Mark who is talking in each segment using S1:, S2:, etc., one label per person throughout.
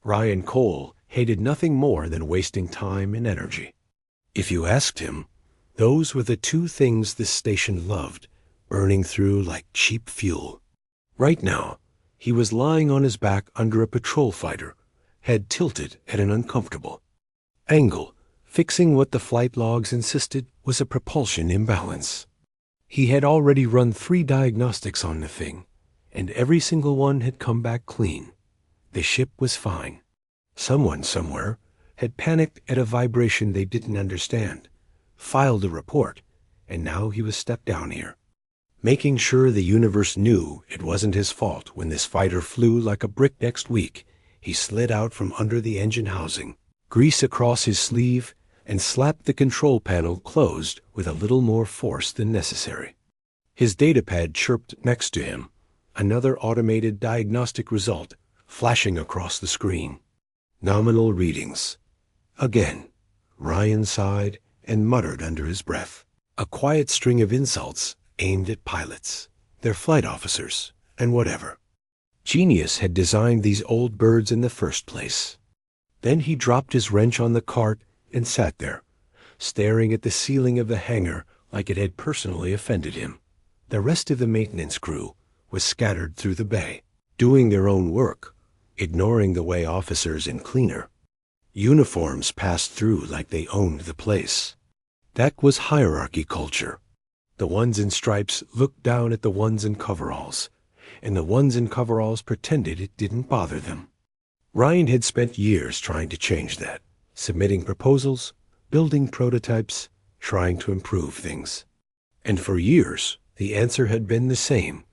S1: Ryan Cole hated nothing more than wasting time and energy. If you asked him, those were the two things this station loved, burning through like cheap fuel. Right now, he was lying on his back under a patrol fighter, head tilted at an uncomfortable angle, fixing what the flight logs insisted was a propulsion imbalance. He had already run 3 diagnostics on the thing, and every single one had come back clean. The ship was fine. Someone somewhere had panicked at a vibration they didn't understand, filed a report, and now he was stepped down here. Making sure the universe knew it wasn't his fault when this fighter flew like a brick next week, he slid out from under the engine housing, grease across his sleeve, and slapped the control panel closed with a little more force than necessary. His datapad chirped next to him, another automated diagnostic result flashing across the screen. Nominal readings. Again, Ryan sighed and muttered under his breath. A quiet string of insults aimed at pilots, their flight officers, and whatever. Genius had designed these old birds in the first place. Then he dropped his wrench on the cart and sat there, staring at the ceiling of the hangar like it had personally offended him. The rest of the maintenance crew was scattered through the bay, doing their own work, ignoring the way officers and cleaner. Uniforms passed through like they owned the place. That was hierarchy culture. The ones in stripes looked down at the ones in coveralls, and the ones in coveralls pretended it didn't bother them. Ryan had spent years trying to change that, submitting proposals, building prototypes, trying to improve things. And for years, the answer had been the same: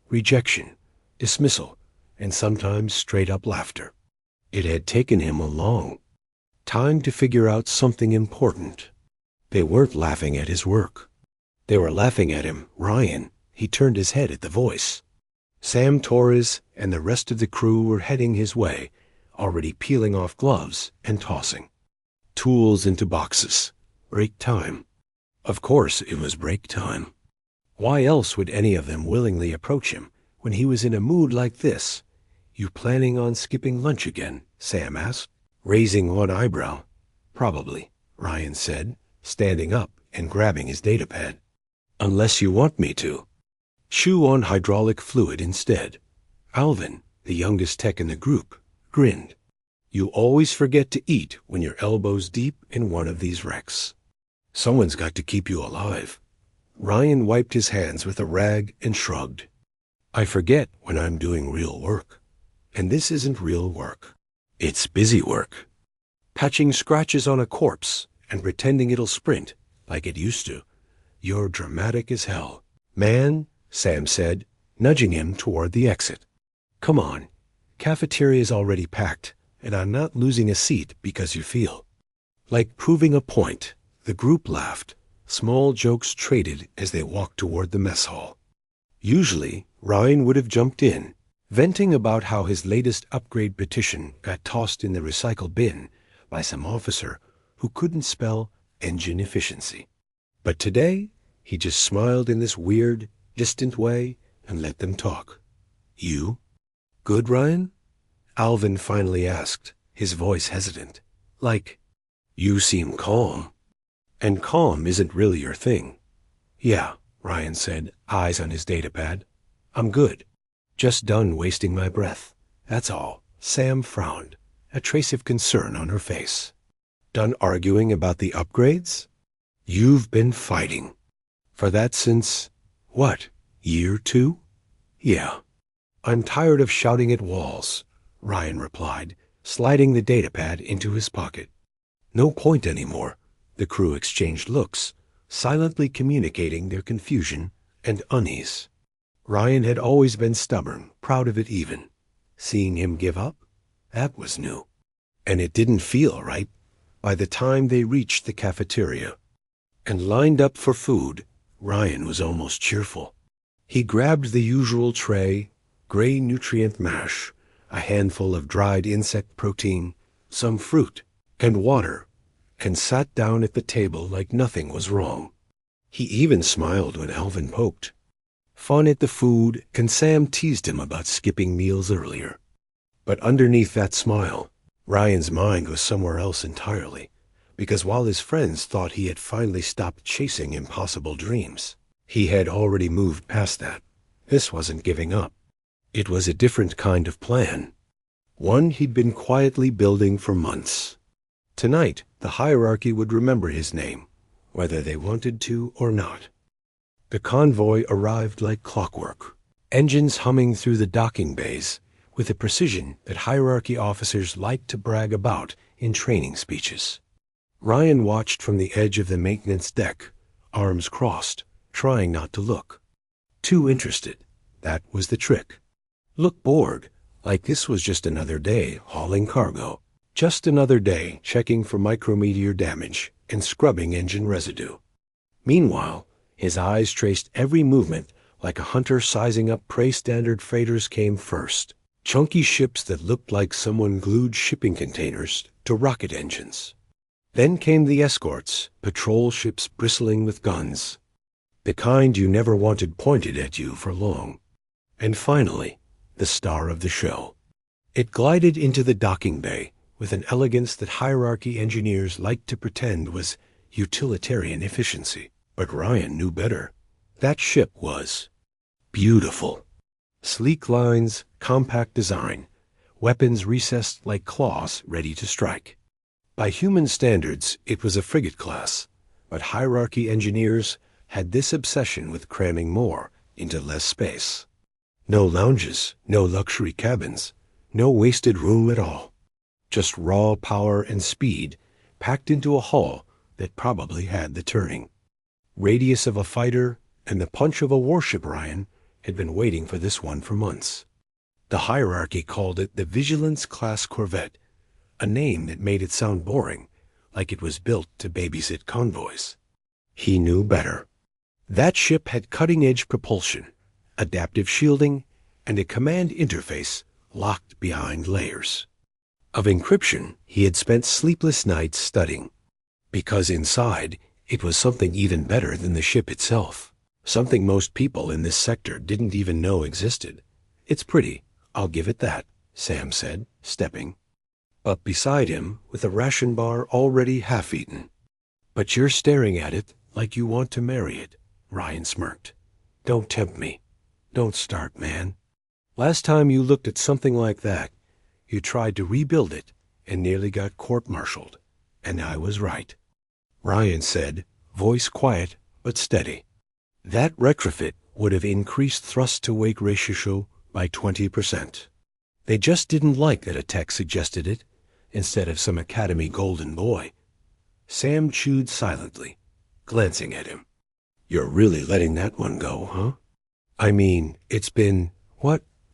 S1: rejection, dismissal, and sometimes straight-up laughter. It had taken him a long time to figure out something important. They weren't laughing at his work. They were laughing at him, Ryan. He turned his head at the voice. Sam Torres and the rest of the crew were heading his way, already peeling off gloves and tossing tools into boxes. Break time. Of course it was break time. Why else would any of them willingly approach him when he was in a mood like this? "You planning on skipping lunch again?" Sam asked, raising one eyebrow. "Probably," Ryan said, standing up and grabbing his datapad. "Unless you want me to. Chew on hydraulic fluid instead." Alvin, the youngest tech in the group, grinned. "You always forget to eat when you're elbows deep in one of these wrecks. Someone's got to keep you alive." Ryan wiped his hands with a rag and shrugged. "I forget when I'm doing real work. And this isn't real work. It's busy work. Patching scratches on a corpse and pretending it'll sprint like it used to. You're dramatic as hell." "Man," Sam said, nudging him toward the exit. "Come on. Cafeteria's already packed, and I'm not losing a seat because you feel like proving a point." The group laughed, small jokes traded as they walked toward the mess hall. Usually, Ryan would have jumped in, venting about how his latest upgrade petition got tossed in the recycle bin by some officer who couldn't spell engine efficiency. But today, he just smiled in this weird, distant way and let them talk. "You? Good, Ryan?" Alvin finally asked, his voice hesitant. "Like, you seem calm. And calm isn't really your thing." "Yeah," Ryan said, eyes on his datapad. "I'm good. Just done wasting my breath. That's all." Sam frowned, a trace of concern on her face. "Done arguing about the upgrades? You've been fighting for that since, what, year 2? "Yeah. I'm tired of shouting at walls," Ryan replied, sliding the datapad into his pocket. "No point anymore." The crew exchanged looks, silently communicating their confusion and unease. Ryan had always been stubborn, proud of it even. Seeing him give up, that was new. And it didn't feel right. By the time they reached the cafeteria and lined up for food, Ryan was almost cheerful. He grabbed the usual tray, gray nutrient mash, a handful of dried insect protein, some fruit, and water, and sat down at the table like nothing was wrong. He even smiled when Alvin poked fun at the food, and Sam teased him about skipping meals earlier. But underneath that smile, Ryan's mind was somewhere else entirely, because while his friends thought he had finally stopped chasing impossible dreams, he had already moved past that. This wasn't giving up. It was a different kind of plan, one he'd been quietly building for months. Tonight, the hierarchy would remember his name, whether they wanted to or not. The convoy arrived like clockwork, engines humming through the docking bays with a precision that hierarchy officers liked to brag about in training speeches. Ryan watched from the edge of the maintenance deck, arms crossed, trying not to look. Too interested. That was the trick. Look bored, like this was just another day hauling cargo. Just another day checking for micrometeor damage and scrubbing engine residue. Meanwhile, his eyes traced every movement like a hunter sizing up prey. Standard freighters came first. Chunky ships that looked like someone glued shipping containers to rocket engines. Then came the escorts, patrol ships bristling with guns, the kind you never wanted pointed at you for long. And finally, the star of the show. It glided into the docking bay with an elegance that hierarchy engineers liked to pretend was utilitarian efficiency. But Ryan knew better. That ship was beautiful. Sleek lines, compact design, weapons recessed like claws ready to strike. By human standards, it was a frigate class, but hierarchy engineers had this obsession with cramming more into less space. No lounges, no luxury cabins, no wasted room at all. Just raw power and speed packed into a hull that probably had the turning radius of a fighter and the punch of a warship. Ryan had been waiting for this one for months. The hierarchy called it the Vigilance-class corvette, a name that made it sound boring, like it was built to babysit convoys. He knew better. That ship had cutting-edge propulsion, adaptive shielding, and a command interface locked behind layers of encryption he had spent sleepless nights studying. Because inside, it was something even better than the ship itself, something most people in this sector didn't even know existed. It's pretty, I'll give it that, Sam said, stepping up beside him with a ration bar already half-eaten. But you're staring at it like you want to marry it, Ryan smirked. Don't tempt me. Don't start, man. Last time you looked at something like that, you tried to rebuild it and nearly got court-martialed. And I was right. Ryan said, voice quiet but steady. That retrofit would have increased thrust-to-wake ratio by 20%. They just didn't like that a tech suggested it instead of some Academy golden boy. Sam chewed silently, glancing at him. You're really letting that one go, huh? I mean, it's been,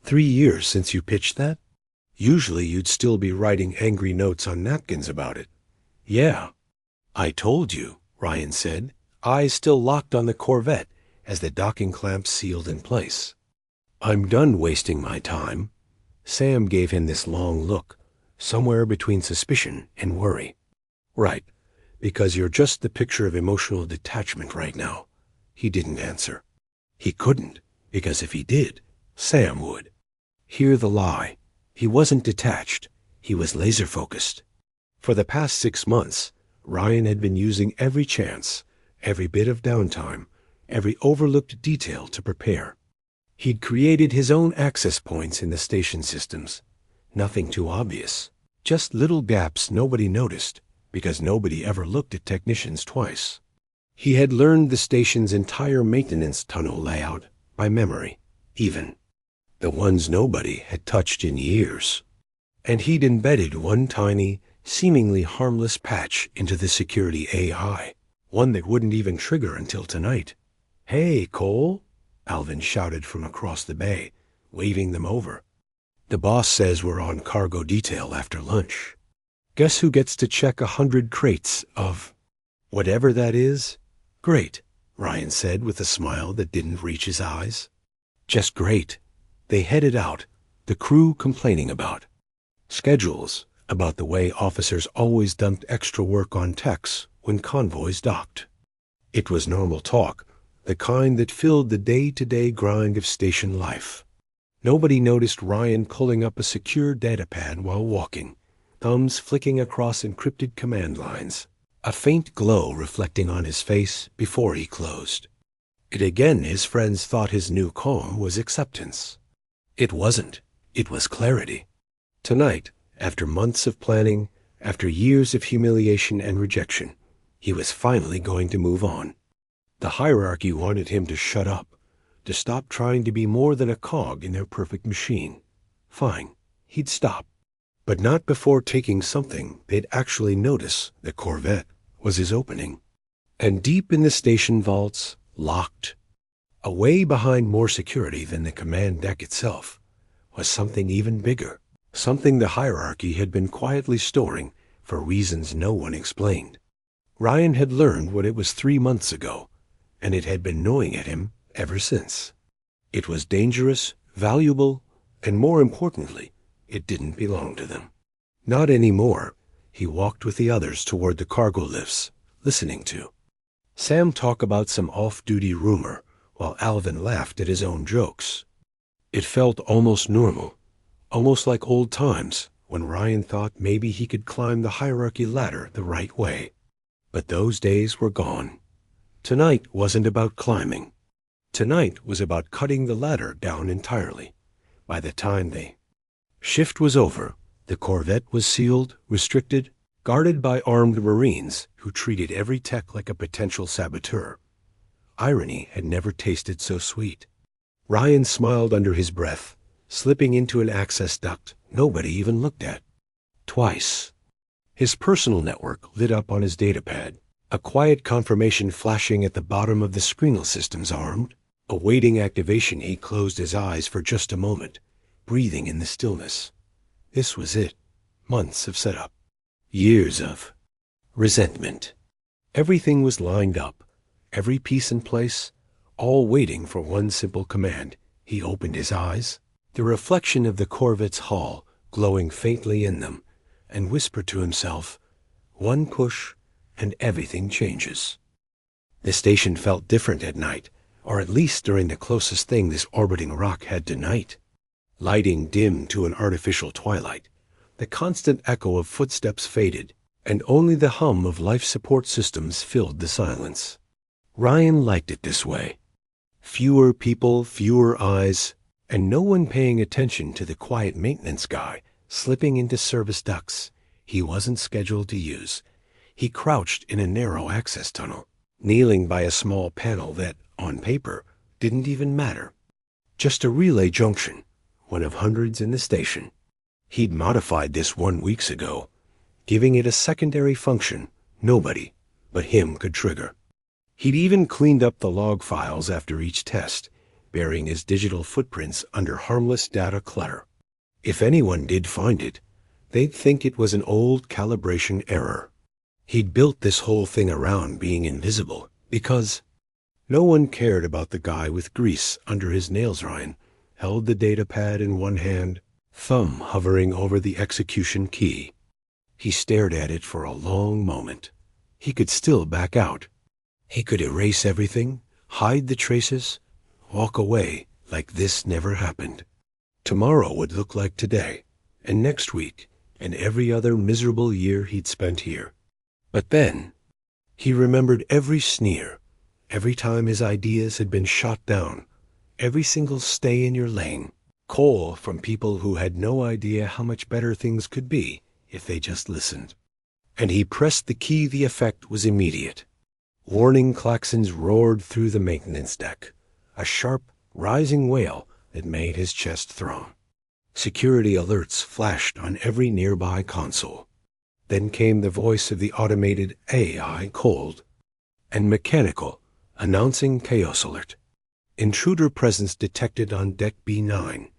S1: 3 years since you pitched that? Usually you'd still be writing angry notes on napkins about it. Yeah. I told you, Ryan said, eyes still locked on the Corvette as the docking clamps sealed in place. I'm done wasting my time. Sam gave him this long look, somewhere between suspicion and worry. Right, because you're just the picture of emotional detachment right now. He didn't answer. He couldn't, because if he did, Sam would. Hear the lie. He wasn't detached. He was laser-focused. For the past 6 months, Ryan had been using every chance, every bit of downtime, every overlooked detail to prepare. He'd created his own access points in the station systems. Nothing too obvious. Just little gaps nobody noticed, because nobody ever looked at technicians twice. He had learned the station's entire maintenance tunnel layout by memory, even the ones nobody had touched in years. And he'd embedded one tiny, seemingly harmless patch into the security AI, one that wouldn't even trigger until tonight. Hey, Cole, Alvin shouted from across the bay, waving them over. The boss says we're on cargo detail after lunch. Guess who gets to check 100 crates of whatever that is? Great, Ryan said with a smile that didn't reach his eyes. Just great. They headed out, the crew complaining about schedules, about the way officers always dumped extra work on techs when convoys docked. It was normal talk, the kind that filled the day-to-day grind of station life. Nobody noticed Ryan pulling up a secure datapad while walking, thumbs flicking across encrypted command lines, a faint glow reflecting on his face before he closed. And again his friends thought his new calm was acceptance. It wasn't. It was clarity. Tonight, after months of planning, after years of humiliation and rejection, he was finally going to move on. The hierarchy wanted him to shut up, to stop trying to be more than a cog in their perfect machine. Fine, he'd stop. But not before taking something they'd actually notice. The Corvette was his opening. And deep in the station vaults, locked, away behind more security than the command deck itself, was something even bigger, something the hierarchy had been quietly storing for reasons no one explained. Ryan had learned what it was 3 months ago, and it had been gnawing at him ever since. It was dangerous, valuable, and more importantly, it didn't belong to them. Not anymore. He walked with the others toward the cargo lifts, listening to Sam talk about some off-duty rumor, while Alvin laughed at his own jokes. It felt almost normal, almost like old times, when Ryan thought maybe he could climb the hierarchy ladder the right way. But those days were gone. Tonight wasn't about climbing. Tonight was about cutting the ladder down entirely. By the time the shift was over, the Corvette was sealed, restricted, guarded by armed Marines who treated every tech like a potential saboteur. Irony had never tasted so sweet. Ryan smiled under his breath, slipping into an access duct nobody even looked at. Twice. His personal network lit up on his datapad, a quiet confirmation flashing at the bottom of the screenal systems armed. Awaiting activation, he closed his eyes for just a moment, breathing in the stillness. This was it. Months of setup. Years of resentment. Everything was lined up, every piece in place, all waiting for one simple command. He opened his eyes, the reflection of the Corvette's hull glowing faintly in them, and whispered to himself, one push and everything changes. The station felt different at night, or at least during the closest thing this orbiting rock had to night. Lighting dimmed to an artificial twilight, the constant echo of footsteps faded, and only the hum of life support systems filled the silence. Ryan liked it this way. Fewer people, fewer eyes, and no one paying attention to the quiet maintenance guy slipping into service ducts he wasn't scheduled to use. He crouched in a narrow access tunnel, kneeling by a small panel that, on paper, didn't even matter. Just a relay junction, one of hundreds in the station. He'd modified this 1 week ago, giving it a secondary function nobody but him could trigger. He'd even cleaned up the log files after each test, burying his digital footprints under harmless data clutter. If anyone did find it, they'd think it was an old calibration error. He'd built this whole thing around being invisible because no one cared about the guy with grease under his nails. Ryan held the data pad in one hand, thumb hovering over the execution key. He stared at it for a long moment. He could still back out. He could erase everything, hide the traces, walk away like this never happened. Tomorrow would look like today, and next week, and every other miserable year he'd spent here. But then, he remembered every sneer, every time his ideas had been shot down, every single stay in your lane, coal from people who had no idea how much better things could be if they just listened. And he pressed the key. The effect was immediate. Warning klaxons roared through the maintenance deck, a sharp, rising wail that made his chest throb. Security alerts flashed on every nearby console. Then came the voice of the automated AI, cold and mechanical, announcing chaos alert. Intruder presence detected on Deck B9.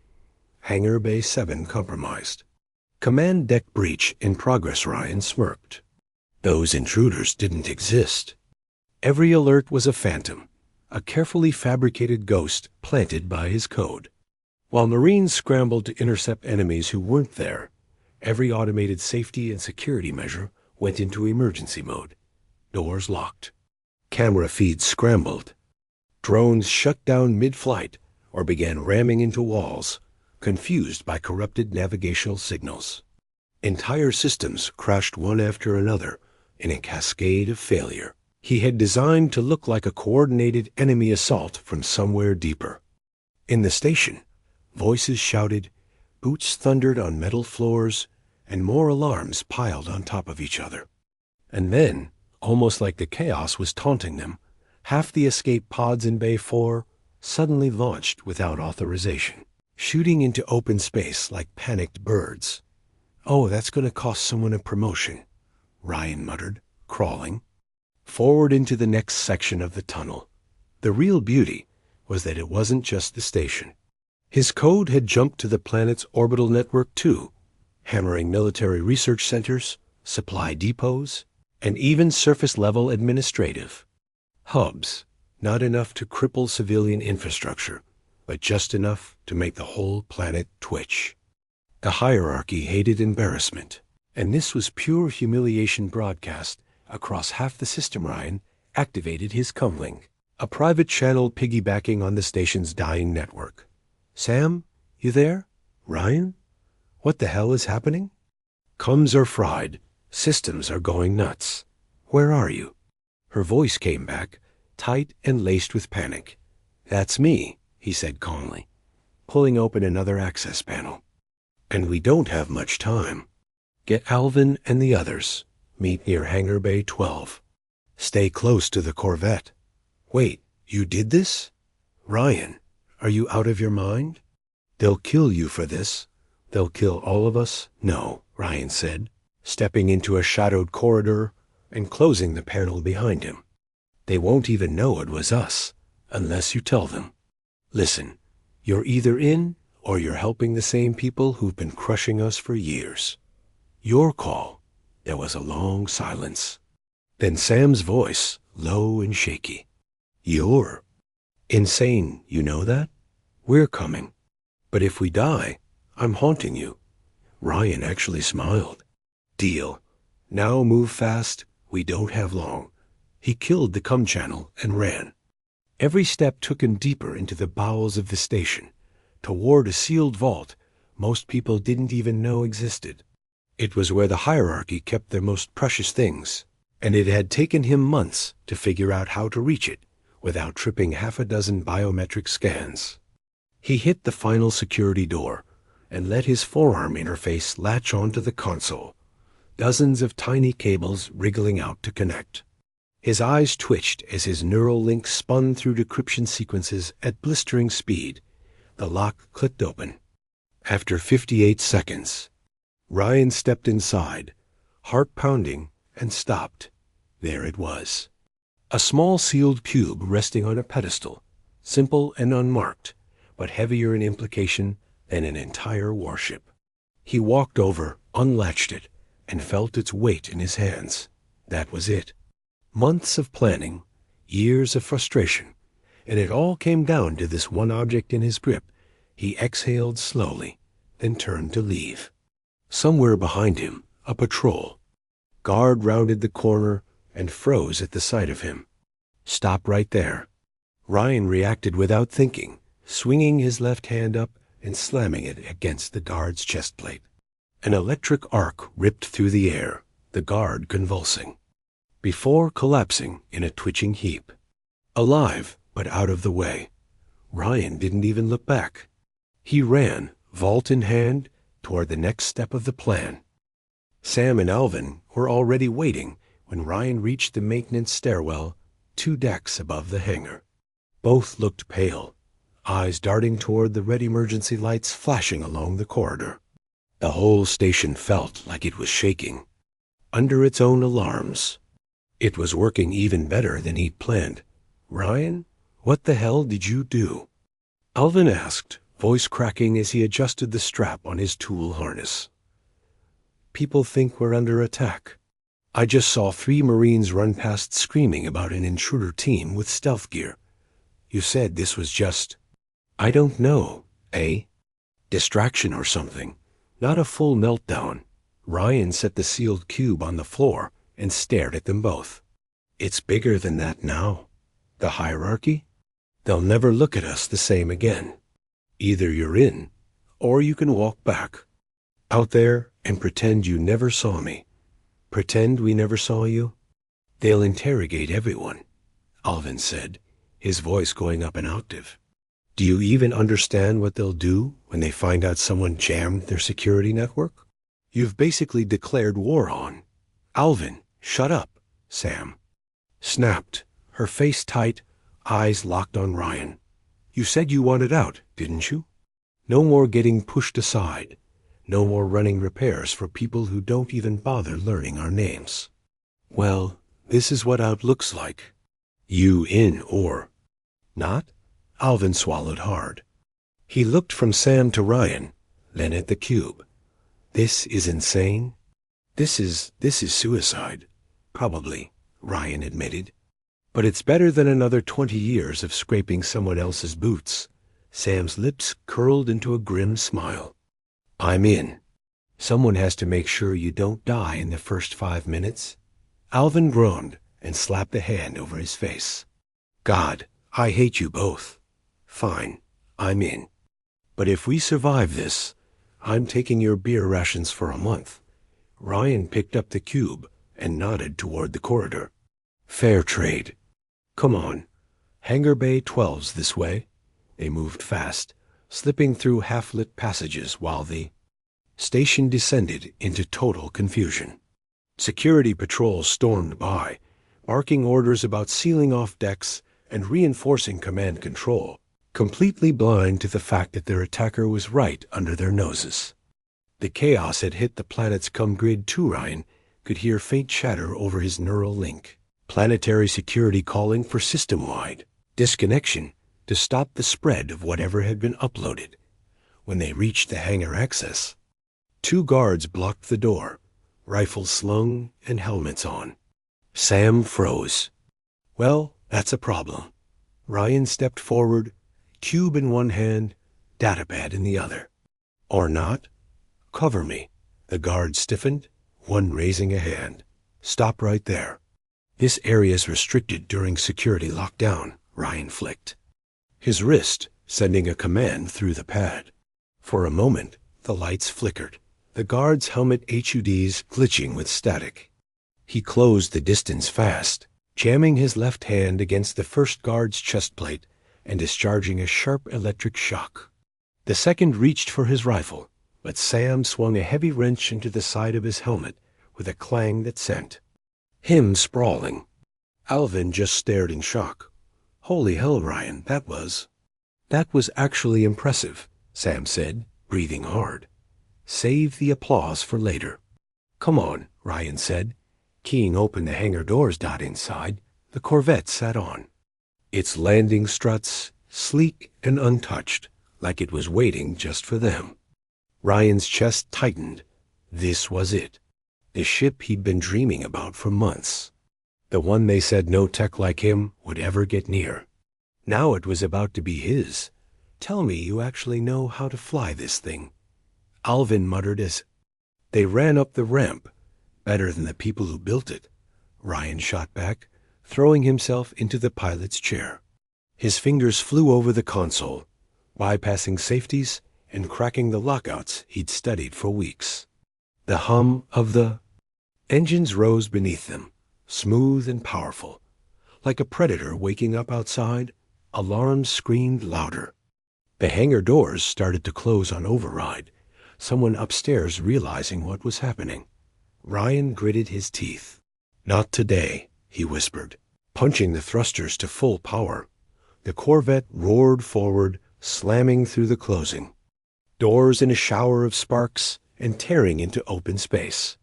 S1: Hangar Bay 7 compromised. Command deck breach in progress. Ryan smirked. Those intruders didn't exist. Every alert was a phantom, a carefully fabricated ghost planted by his code. While Marines scrambled to intercept enemies who weren't there, every automated safety and security measure went into emergency mode. Doors locked. Camera feeds scrambled. Drones shut down mid-flight or began ramming into walls, confused by corrupted navigational signals. Entire systems crashed one after another in a cascade of failure. He had designed to look like a coordinated enemy assault from somewhere deeper. In the station, voices shouted, boots thundered on metal floors, and more alarms piled on top of each other. And then, almost like the chaos was taunting them, half the escape pods in Bay 4 suddenly launched without authorization, shooting into open space like panicked birds. "Oh, that's going to cost someone a promotion," Ryan muttered, crawling forward into the next section of the tunnel. The real beauty was that it wasn't just the station. His code had jumped to the planet's orbital network too, hammering military research centers, supply depots, and even surface-level administrative hubs, not enough to cripple civilian infrastructure, but just enough to make the whole planet twitch. The hierarchy hated embarrassment, and this was pure humiliation broadcast across half the system. Ryan activated his comlink, a private channel piggybacking on the station's dying network. "Sam, you there? Ryan? What the hell is happening? Comms are fried. Systems are going nuts. Where are you?" Her voice came back, tight and laced with panic. "That's me," he said calmly, pulling open another access panel. "And we don't have much time. Get Alvin and the others. Meet near Hangar Bay 12. Stay close to the Corvette." "Wait, you did this? Ryan, are you out of your mind? They'll kill you for this. They'll kill all of us." "No," Ryan said, stepping into a shadowed corridor and closing the panel behind him. "They won't even know it was us, unless you tell them. Listen, you're either in or you're helping the same people who've been crushing us for years. Your call." There was a long silence. Then Sam's voice, low and shaky. "You're insane, you know that? We're coming. But if we die, I'm haunting you." Ryan actually smiled. "Deal. Now move fast. We don't have long." He killed the cum channel and ran. Every step took him deeper into the bowels of the station, toward a sealed vault most people didn't even know existed. It was where the hierarchy kept their most precious things, and it had taken him months to figure out how to reach it without tripping half a dozen biometric scans. He hit the final security door and let his forearm interface latch onto the console, dozens of tiny cables wriggling out to connect. His eyes twitched as his neural link spun through decryption sequences at blistering speed. The lock clicked open. After 58 seconds, Ryan stepped inside, heart pounding, and stopped. There it was. A small sealed cube resting on a pedestal, simple and unmarked, but heavier in implication than an entire warship. He walked over, unlatched it, and felt its weight in his hands. That was it. Months of planning, years of frustration, and it all came down to this one object in his grip. He exhaled slowly, then turned to leave. Somewhere behind him, a patrol guard rounded the corner and froze at the sight of him. "Stop right there." Ryan reacted without thinking, swinging his left hand up and slamming it against the guard's chest plate. An electric arc ripped through the air, the guard convulsing, before collapsing in a twitching heap. Alive, but out of the way. Ryan didn't even look back. He ran, vault in hand, toward the next step of the plan. Sam and Alvin were already waiting when Ryan reached the maintenance stairwell, 2 decks above the hangar. Both looked pale, eyes darting toward the red emergency lights flashing along the corridor. The whole station felt like it was shaking, under its own alarms. It was working even better than he'd planned. "Ryan, what the hell did you do?" Alvin asked, voice cracking as he adjusted the strap on his tool harness. "People think we're under attack. I just saw 3 Marines run past screaming about an intruder team with stealth gear. You said this was just, I don't know, distraction or something, not a full meltdown." Ryan set the sealed cube on the floor and stared at them both. "It's bigger than that now. The hierarchy? They'll never look at us the same again. Either you're in, or you can walk back. Out there, and pretend you never saw me. Pretend we never saw you? They'll interrogate everyone, Alvin said, his voice going up an octave. Do you even understand what they'll do when they find out someone jammed their security network? You've basically declared war on. Alvin, shut up, Sam snapped, her face tight, eyes locked on Ryan. You said you wanted out, didn't you? No more getting pushed aside. No more running repairs for people who don't even bother learning our names. Well, this is what out looks like. You in or not? Alvin swallowed hard. He looked from Sam to Ryan, then at the cube. This is insane. This is suicide. Probably, Ryan admitted. But it's better than another 20 years of scraping someone else's boots. Sam's lips curled into a grim smile. I'm in. Someone has to make sure you don't die in the first 5 minutes. Alvin groaned and slapped a hand over his face. God, I hate you both. Fine, I'm in. But if we survive this, I'm taking your beer rations for a month. Ryan picked up the cube and nodded toward the corridor. Fair trade. Come on. Hangar Bay 12's this way. They moved fast, slipping through half-lit passages while the station descended into total confusion. Security patrols stormed by, barking orders about sealing off decks and reinforcing command control, completely blind to the fact that their attacker was right under their noses. The chaos had hit the planet's grid too. Ryan could hear faint chatter over his neural link. Planetary security calling for system-wide disconnection to stop the spread of whatever had been uploaded. When they reached the hangar access, 2 guards blocked the door, rifles slung and helmets on. Sam froze. Well, that's a problem. Ryan stepped forward, cube in one hand, datapad in the other. Or not? Cover me. The guard stiffened, one raising a hand. Stop right there. This area's restricted during security lockdown, Ryan flicked his wrist, sending a command through the pad. For a moment, the lights flickered, the guard's helmet HUDs glitching with static. He closed the distance fast, jamming his left hand against the first guard's chest plate and discharging a sharp electric shock. The second reached for his rifle, but Sam swung a heavy wrench into the side of his helmet with a clang that sent him sprawling. Alvin just stared in shock. Holy hell, Ryan, that was actually impressive, Sam said, breathing hard. Save the applause for later. Come on, Ryan said, keying open the hangar doors. Inside, the Corvette sat on. Its landing struts, sleek and untouched, like it was waiting just for them. Ryan's chest tightened. This was it. The ship he'd been dreaming about for months. The one they said no tech like him would ever get near. Now it was about to be his. Tell me you actually know how to fly this thing. Alvin muttered as they ran up the ramp. Better than the people who built it, Ryan shot back, throwing himself into the pilot's chair. His fingers flew over the console, bypassing safeties and cracking the lockouts he'd studied for weeks. The hum of the engines rose beneath them, smooth and powerful. Like a predator waking up outside, alarms screamed louder. The hangar doors started to close on override, someone upstairs realizing what was happening. Ryan gritted his teeth. Not today, he whispered, punching the thrusters to full power. The Corvette roared forward, slamming through the closing doors in a shower of sparks and tearing into open space.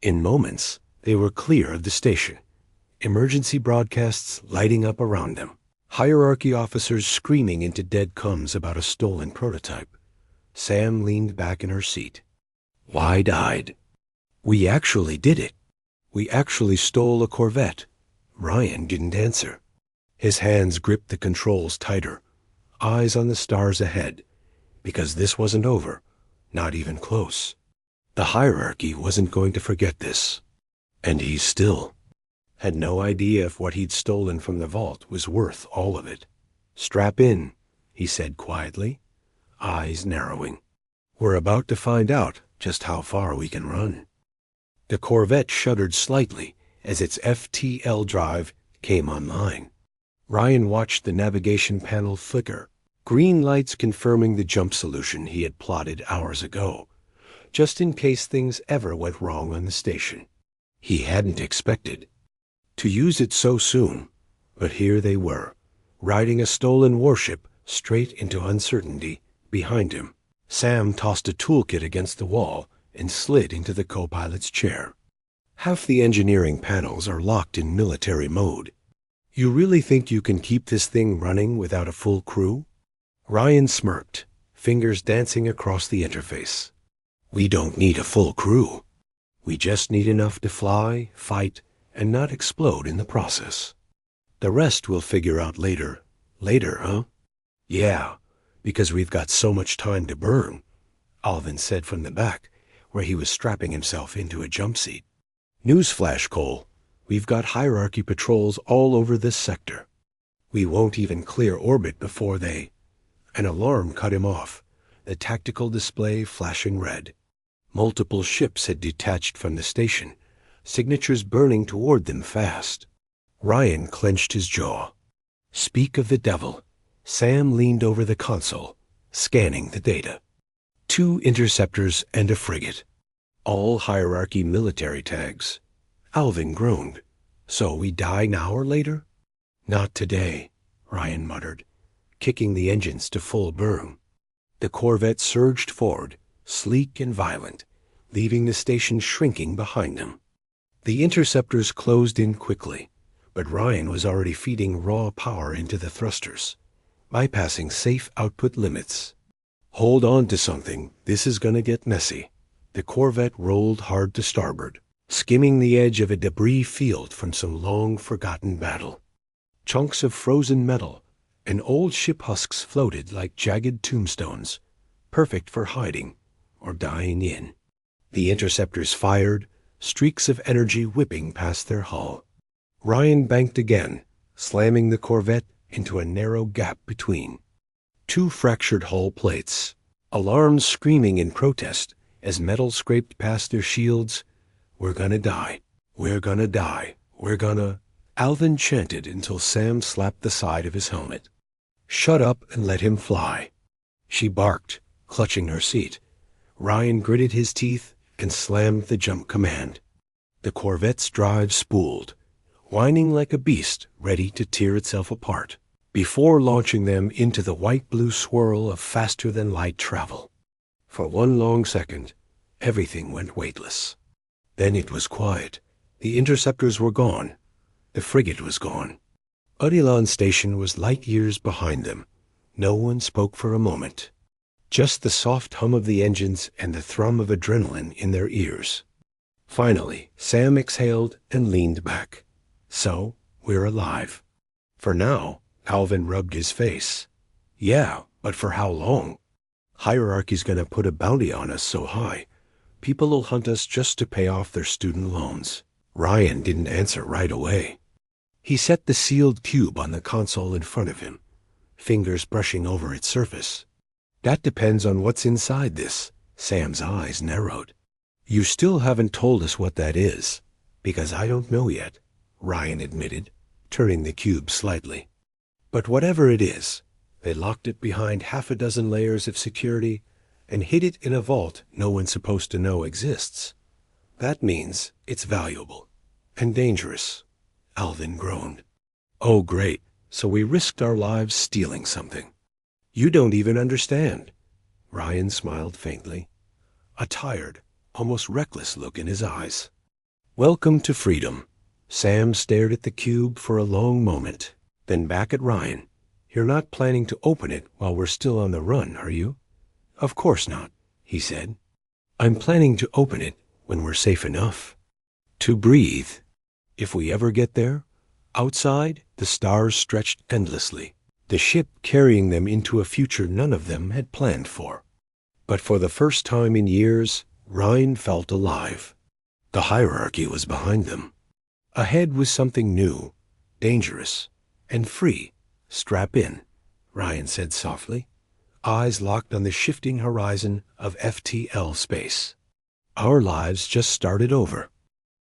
S1: In moments, they were clear of the station, emergency broadcasts lighting up around them, hierarchy officers screaming into dead cums about a stolen prototype. Sam leaned back in her seat, wide-eyed. We actually did it. We actually stole a Corvette. Ryan didn't answer. His hands gripped the controls tighter, eyes on the stars ahead, because this wasn't over, not even close. The hierarchy wasn't going to forget this. And he still had no idea if what he'd stolen from the vault was worth all of it. Strap in, he said quietly, eyes narrowing. We're about to find out, just how far we can run. The Corvette shuddered slightly as its FTL drive came online. Ryan watched the navigation panel flicker, green lights confirming the jump solution he had plotted hours ago, just in case things ever went wrong on the station. He hadn't expected to use it so soon, but here they were, riding a stolen warship straight into uncertainty behind him. Sam tossed a toolkit against the wall and slid into the co-pilot's chair. Half the engineering panels are locked in military mode. You really think you can keep this thing running without a full crew? Ryan smirked, fingers dancing across the interface. We don't need a full crew. We just need enough to fly, fight, and not explode in the process. The rest we'll figure out later. Later, huh? Yeah, because we've got so much time to burn, Alvin said from the back, where he was strapping himself into a jump seat. Newsflash, Cole. We've got hierarchy patrols all over this sector. We won't even clear orbit before they... An alarm cut him off, the tactical display flashing red. Multiple ships had detached from the station, signatures burning toward them fast. Ryan clenched his jaw. Speak of the devil. Sam leaned over the console, scanning the data. 2 interceptors and a frigate. All hierarchy military tags. Alvin groaned. So we die now or later? Not today, Ryan muttered, kicking the engines to full burn. The Corvette surged forward, sleek and violent, leaving the station shrinking behind them. The interceptors closed in quickly, but Ryan was already feeding raw power into the thrusters, bypassing safe output limits. Hold on to something, this is gonna get messy. The Corvette rolled hard to starboard, skimming the edge of a debris field from some long-forgotten battle. Chunks of frozen metal and old ship husks floated like jagged tombstones, perfect for hiding or dying in. The interceptors fired, streaks of energy whipping past their hull. Ryan banked again, slamming the Corvette into a narrow gap between 2 fractured hull plates. Alarms screaming in protest as metal scraped past their shields. We're gonna die. We're gonna die. We're gonna... Alvin chanted until Sam slapped the side of his helmet. Shut up and let him fly. She barked, clutching her seat. Ryan gritted his teeth and slammed the jump command. The Corvette's drive spooled, whining like a beast ready to tear itself apart, before launching them into the white-blue swirl of faster-than-light travel. For one long second, everything went weightless. Then it was quiet. The interceptors were gone. The frigate was gone. Odilon Station was light years behind them. No one spoke for a moment. Just the soft hum of the engines and the thrum of adrenaline in their ears. Finally, Sam exhaled and leaned back. So, we're alive. For now, Alvin rubbed his face. Yeah, but for how long? Hierarchy's gonna put a bounty on us so high, people will hunt us just to pay off their student loans. Ryan didn't answer right away. He set the sealed cube on the console in front of him, fingers brushing over its surface. That depends on what's inside this. Sam's eyes narrowed. You still haven't told us what that is, because I don't know yet, Ryan admitted, turning the cube slightly. But whatever it is, they locked it behind 6 layers of security and hid it in a vault no one's supposed to know exists. That means it's valuable and dangerous. Alvin groaned. Oh, great. So we risked our lives stealing something. You don't even understand. Ryan smiled faintly, a tired, almost reckless look in his eyes. Welcome to freedom. Sam stared at the cube for a long moment, then back at Ryan. You're not planning to open it while we're still on the run, are you? Of course not, he said. I'm planning to open it when we're safe enough to breathe. If we ever get there, outside, the stars stretched endlessly, the ship carrying them into a future none of them had planned for. But for the first time in years, Ryan felt alive. The hierarchy was behind them. Ahead was something new, dangerous, and free. Strap in, Ryan said softly, eyes locked on the shifting horizon of FTL space. our lives just started over.